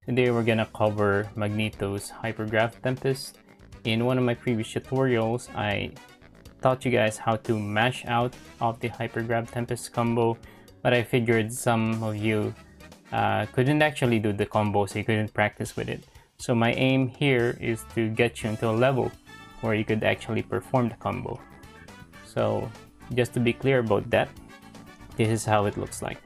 Today we're gonna cover Magneto's Hypergrav Tempest. In one of my previous tutorials, I taught you guys how to mash out of the Hypergrav Tempest combo, but I figured some of you couldn't actually do the combo, so you couldn't practice with it. So my aim here is to get you into a level where you could actually perform the combo. So just to be clear about that, this is how it looks like.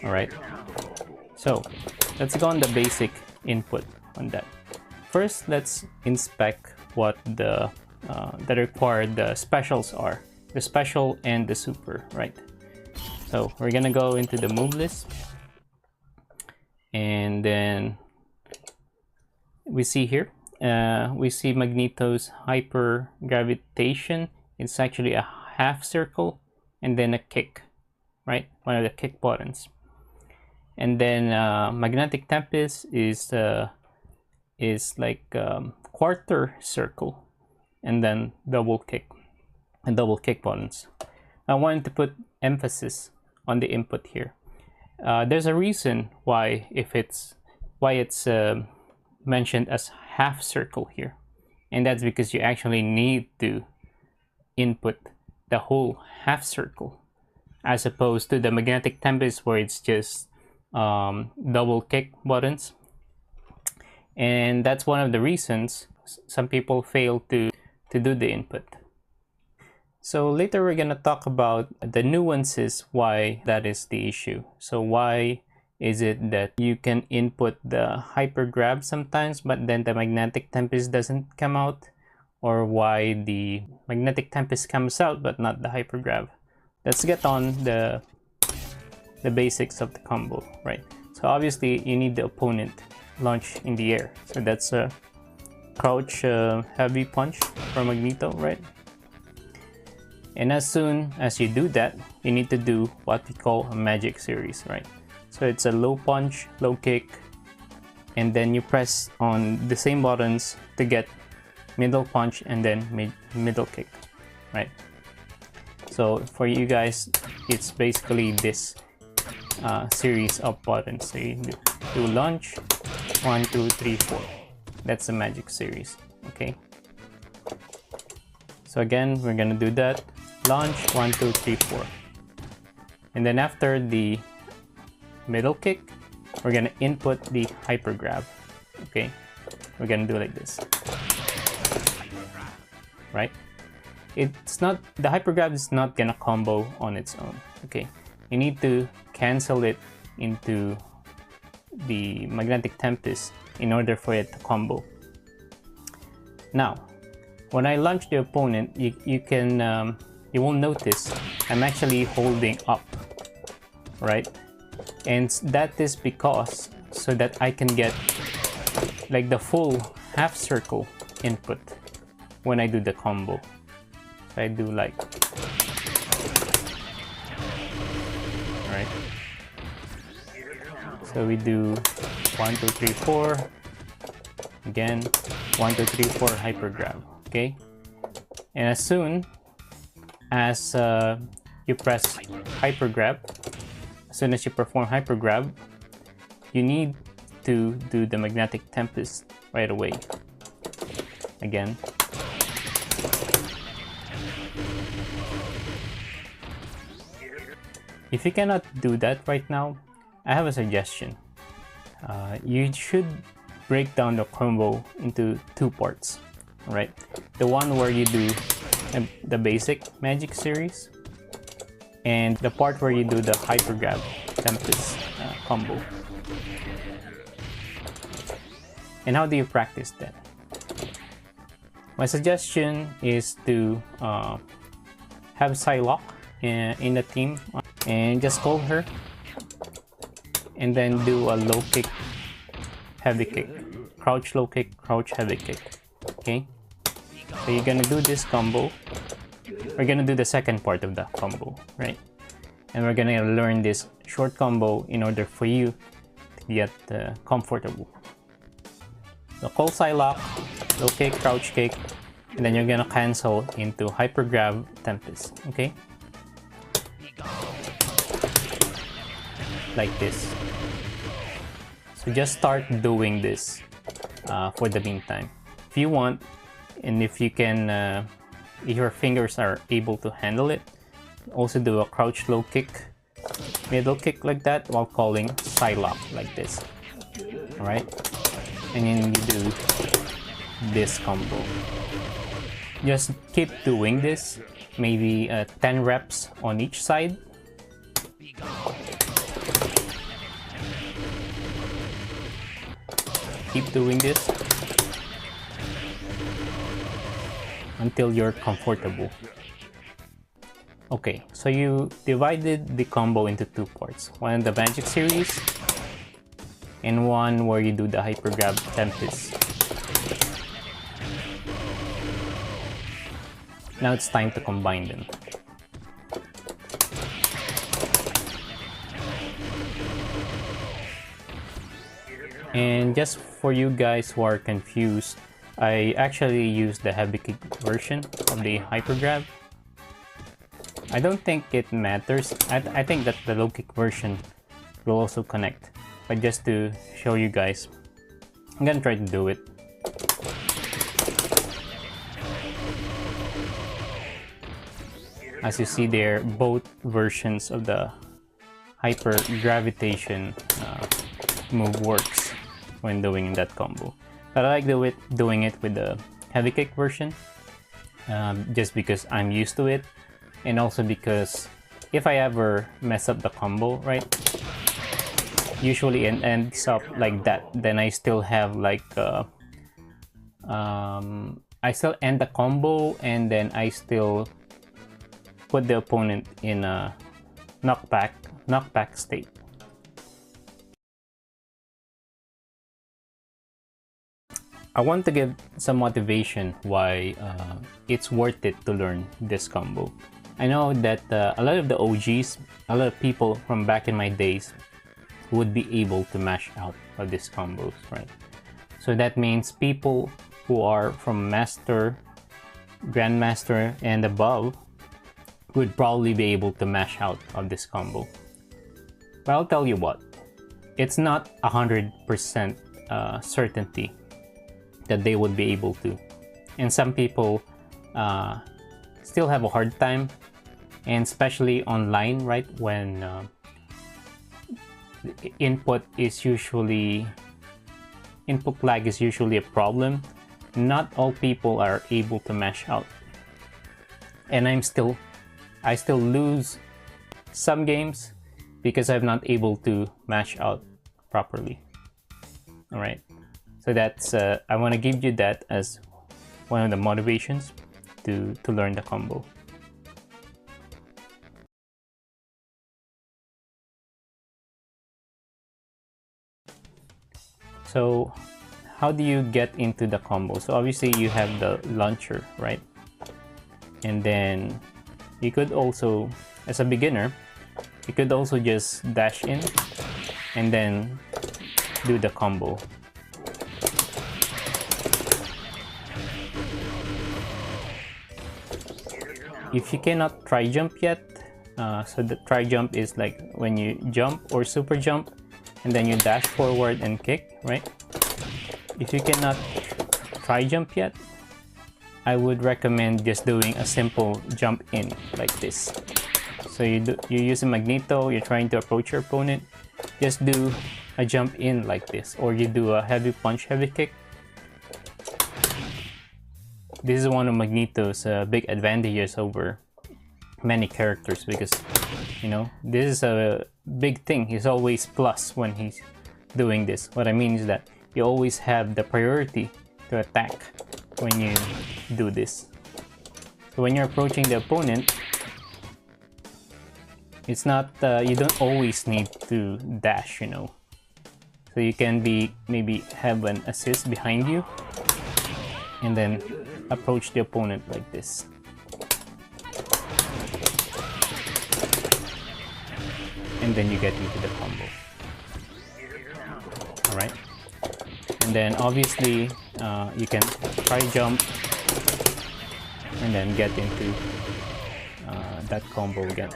Alright, so let's go on the basic input on that. First, let's inspect what the required specials are. The special and the super, right? So we're gonna go into the move list, and then we see here, we see Magneto's hyper gravitation. It's actually a half circle and then a kick, right? One of the kick buttons. And then magnetic tempest is like quarter circle and then double kick and double kick buttons. I wanted to put emphasis on the input here. There's a reason why it's mentioned as half circle here, and that's because you actually need to input the whole half circle, as opposed to the magnetic tempest where it's just double kick buttons. And that's one of the reasons some people fail to do the input. So later we're gonna talk about the nuances why that is the issue. So why is it that you can input the hypergrav sometimes but then the magnetic tempest doesn't come out, or why the magnetic tempest comes out but not the hypergrav? Let's get on the basics of the combo, right? So obviously you need the opponent launch in the air. So that's a crouch heavy punch for Magneto, right? And as soon as you do that, you need to do what we call a magic series, right? So it's a low punch, low kick, and then you press on the same buttons to get middle punch and then middle kick, right? So for you guys, it's basically this series of buttons. So you do launch, 1, 2, 3, 4. That's the magic series, okay? So again, we're gonna do that. Launch, 1, 2, 3, 4. And then after the middle kick, we're gonna input the hypergrav, okay? We're gonna do like this, right? It's not, the hypergrav is not gonna combo on its own, okay? You need to cancel it into the magnetic tempest in order for it to combo. Now, when I launch the opponent, you will notice I'm actually holding up, right? And that is because so that I can get like the full half circle input when I do the combo. So I do like, right? So we do 1, 2, 3, 4. Again, 1, 2, 3, 4 hypergrav, okay? And as soon as you press hypergrav, as soon as you perform hypergrav, you need to do the magnetic tempest right away. Again. If you cannot do that right now, I have a suggestion. You should break down the combo into two parts, right? The one where you do the basic magic series, and the part where you do the hypergrav tempest combo. And how do you practice that? My suggestion is to have Psylocke in the team and just hold her and then do a low kick, heavy kick, crouch low kick, crouch heavy kick, okay? So you're gonna do this combo. We're gonna do the second part of the combo, right? And we're gonna learn this short combo in order for you to get comfortable. So call Psylocke, low kick, crouch kick, and then you're gonna cancel into hypergrav tempest, okay? like this. So just start doing this for the meantime. If you want, and if you can, if your fingers are able to handle it, also do a crouch low kick, middle kick like that while calling Psylocke like this. Alright? And then you do this combo. Just keep doing this, maybe 10 reps on each side. Keep doing this until you're comfortable. Okay, so you divided the combo into two parts. One in the Magic series, and one where you do the Hyper Grab Tempest. Now it's time to combine them. And just for you guys who are confused, I actually used the heavy kick version of the Hyper Grab. I don't think it matters. I think that the low kick version will also connect. But just to show you guys, I'm gonna try to do it. As you see there, both versions of the hyper gravitation move works when doing that combo. But I like doing it with the heavy kick version, just because I'm used to it, and also because if I ever mess up the combo, right, usually it ends up like that, then I still have like I still end the combo, and then I still put the opponent in a knockback state. I want to give some motivation why it's worth it to learn this combo. I know that a lot of the OGs, a lot of people from back in my days would be able to mash out of these combos, right? So that means people who are from Master, Grandmaster, and above would probably be able to mash out of this combo. But I'll tell you what, it's not 100% certainty that they would be able to. And some people still have a hard time, and especially online, right, when input lag is usually a problem. Not all people are able to mash out, and I still lose some games because I'm not able to mash out properly. All right, so that's I want to give you that as one of the motivations to learn the combo. So how do you get into the combo? So obviously you have the launcher, right? And then you could also, as a beginner, you could also just dash in and then do the combo. If you cannot try jump yet, so the try jump is like when you jump or super jump and then you dash forward and kick, right? If you cannot try jump yet, I would recommend just doing a simple jump in like this. So you use a Magneto, you're trying to approach your opponent, just do a jump in like this, or you do a heavy punch, heavy kick. This is one of Magneto's big advantages over many characters, because, you know, this is a big thing. He's always plus when he's doing this. What I mean is that you always have the priority to attack when you do this. So when you're approaching the opponent, it's not, you don't always need to dash, you know. So you can maybe have an assist behind you and then approach the opponent like this. And then you get into the combo. Alright? And then obviously you can try jump and then get into that combo again.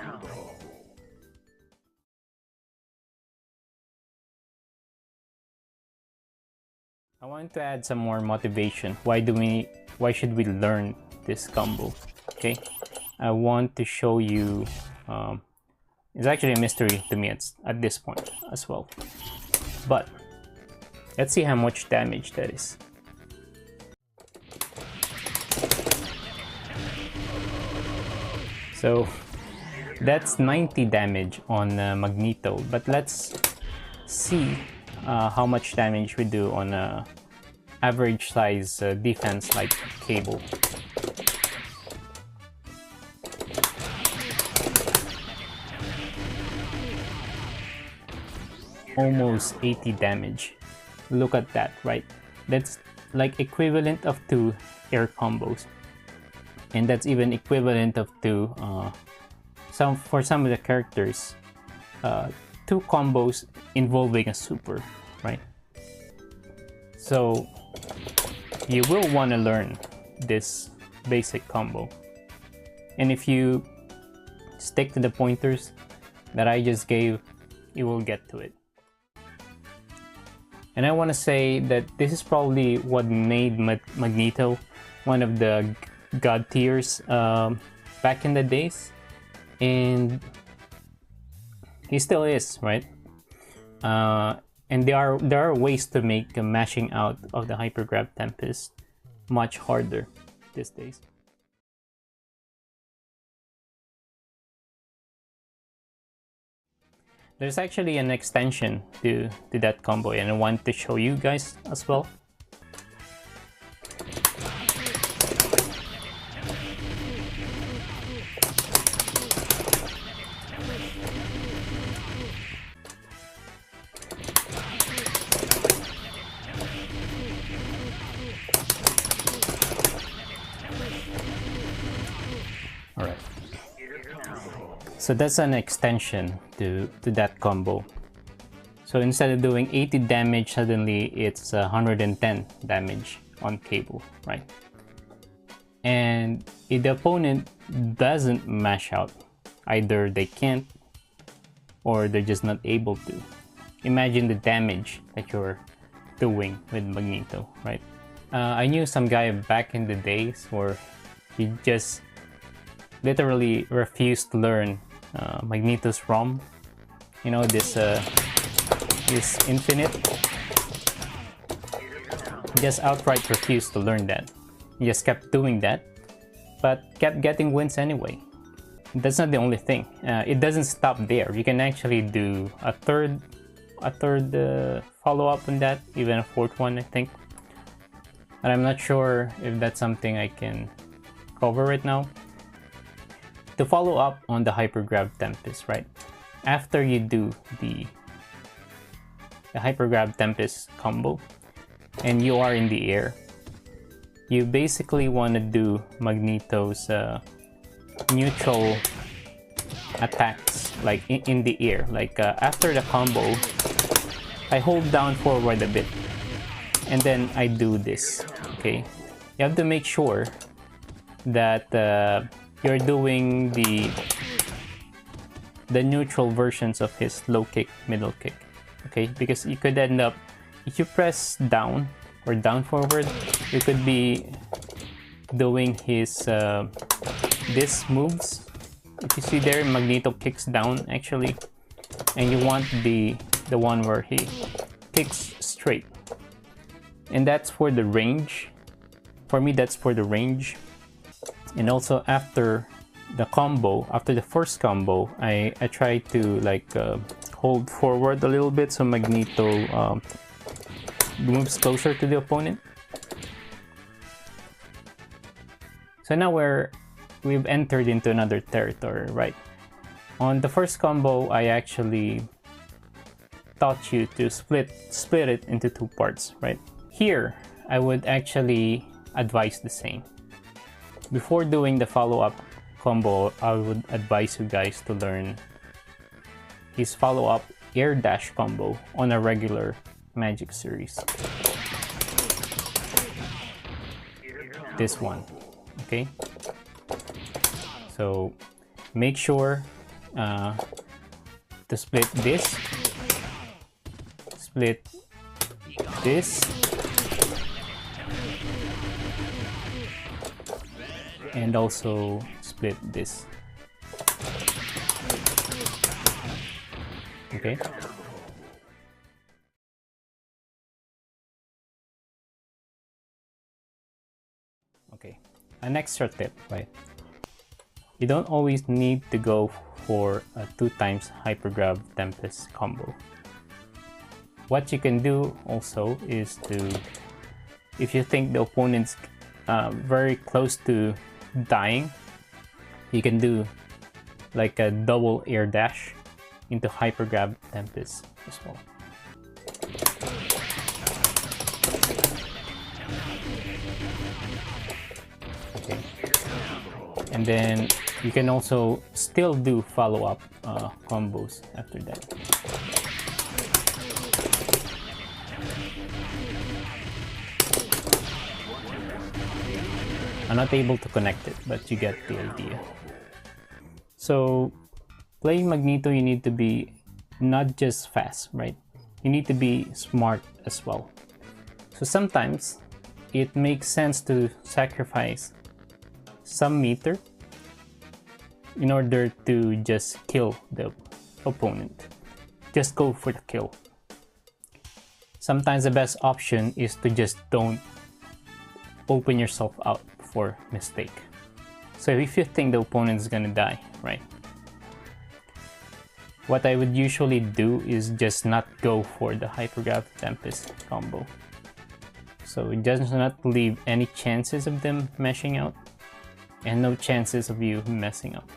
I want to add some more motivation. Why should we learn this combo? Okay, I want to show you. It's actually a mystery to me at this point as well. But let's see how much damage that is. So that's 90 damage on Magneto, but let's see how much damage we do on a average size defense like Cable. Almost 80 damage. Look at that, right? That's like equivalent of 2 air combos, and that's even equivalent of 2 for some of the characters, 2 combos involving a super, right? So you will want to learn this basic combo, and if you stick to the pointers that I just gave, you will get to it. And I want to say that this is probably what made Magneto one of the god tiers back in the days, and he still is, right? And there are ways to make mashing out of the Hypergrav Tempest much harder these days. There's actually an extension to that combo, and I want to show you guys as well. Alright. So that's an extension to that combo. So instead of doing 80 damage, suddenly it's 110 damage on Cable, right? And if the opponent doesn't mash out, either they can't or they're just not able to. Imagine the damage that you're doing with Magneto, right? I knew some guy back in the days where he just literally refused to learn Magneto's ROM. You know, this infinite. He just outright refused to learn that. He just kept doing that, but kept getting wins anyway. That's not the only thing. It doesn't stop there. You can actually do a third follow-up on that, even a fourth one, I think. And I'm not sure if that's something I can cover right now. To follow up on the Hypergrav Tempest, right? After you do the Hypergrav Tempest combo and you are in the air, you basically want to do Magneto's neutral attacks, like in the air. Like after the combo, I hold down forward a bit and then I do this. Okay, you have to make sure that you're doing the neutral versions of his low kick, middle kick. Okay, because you could end up, if you press down or down forward, you could be doing his this moves. If you see there, Magneto kicks down actually, and you want the one where he kicks straight, and that's for the range. For me, that's for the range. And also after the combo, after the first combo, I try to like hold forward a little bit so Magneto moves closer to the opponent. So now we've entered into another territory, right? On the first combo, I actually taught you to split it into 2 parts, right? Here, I would actually advise the same. Before doing the follow-up combo, I would advise you guys to learn his follow-up air dash combo on a regular Magic series. This one, okay? So make sure to split this, and also split this. Okay. Okay. An extra tip, right? You don't always need to go for a 2x Hypergrav Tempest combo. What you can do also is to, if you think the opponent's very close to dying, you can do like a double air dash into Hypergrav Tempest as well. Okay. And then you can also still do follow-up combos after that. I'm not able to connect it, but you get the idea. So playing Magneto, you need to be not just fast, right? You need to be smart as well. So sometimes it makes sense to sacrifice some meter in order to just kill the opponent. Just go for the kill. Sometimes the best option is to just don't open yourself out for mistake. So if you think the opponent is gonna die, right? What I would usually do is just not go for the Hypergrav Tempest combo. So it does not leave any chances of them meshing out and no chances of you messing up.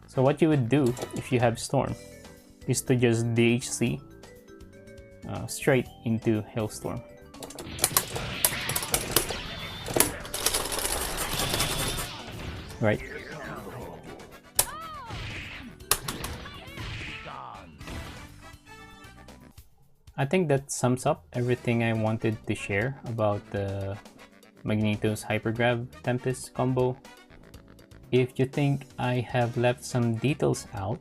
So what you would do if you have Storm is to just DHC straight into Hailstorm. Right. I think that sums up everything I wanted to share about the Magneto's Hypergrav Tempest combo. If you think I have left some details out,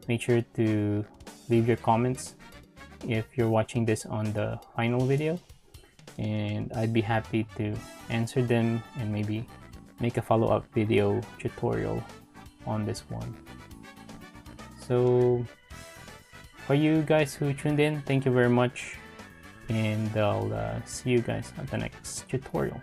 make sure to leave your comments if you're watching this on the final video, and I'd be happy to answer them and maybe make a follow-up video tutorial on this one. So for you guys who tuned in, thank you very much, and I'll see you guys at the next tutorial.